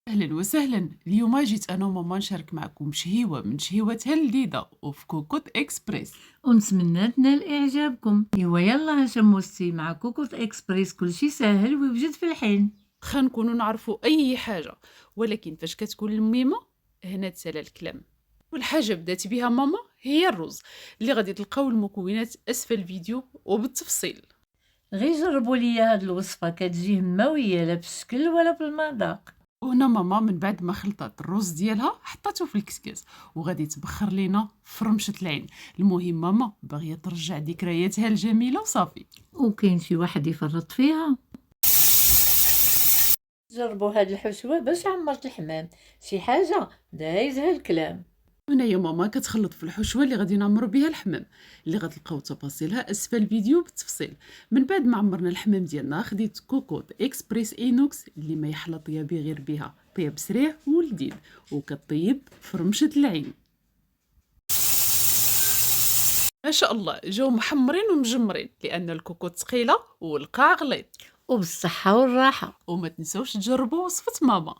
أهلا وسهلا. اليوم جيت أنا وماما نشارك معكم شهيوة من شهيواتها الجديدة وفي كوكوت إكسبريس. ونتمنى تنال إعجابكم. إيوا يلا شموستي مع كوكوت إكسبريس كلشي ساهل ويوجد في الحين. خا نكونوا نعرفوا أي حاجة، ولكن فاش كتكون الميمة هنا تسالى الكلام. والحاجة بدات بها ماما هي الرز اللي غادي تلقاو المكونات أسفل الفيديو وبالتفصيل. غير جربوا ليا هاد الوصفة كتجي هماوية لا بالشكل ولا بالمذاق. وهنا ماما من بعد ما خلطات الرز ديالها حطاتو في الكسكاس وغادي تبخر لينا فرمشة العين. المهم ماما باغيه ترجع ذكرياتها الجميله وصافي. وكاين شي واحد يفرط فيها. جربوا هاد الحشوة باش عمرت الحمام، شي حاجة دايزها الكلام. هنايا ماما كتخلط في الحشوه اللي غادي نعمرو بها الحمام، اللي غتلقاو تفاصيلها اسفل الفيديو بالتفصيل. من بعد ما عمرنا الحمام ديالنا خديت كوكوط اكسبريس اينوكس اللي ما يحلى طيابي غير بها، طياب سريع ولذيذ وكطيب فرمشه العين. ما شاء الله جاو محمرين ومجمرين لان الكوكوط ثقيله والقاع غليظ. وبالصحة والراحة. وما تنساوش تجربوا وصفه ماما.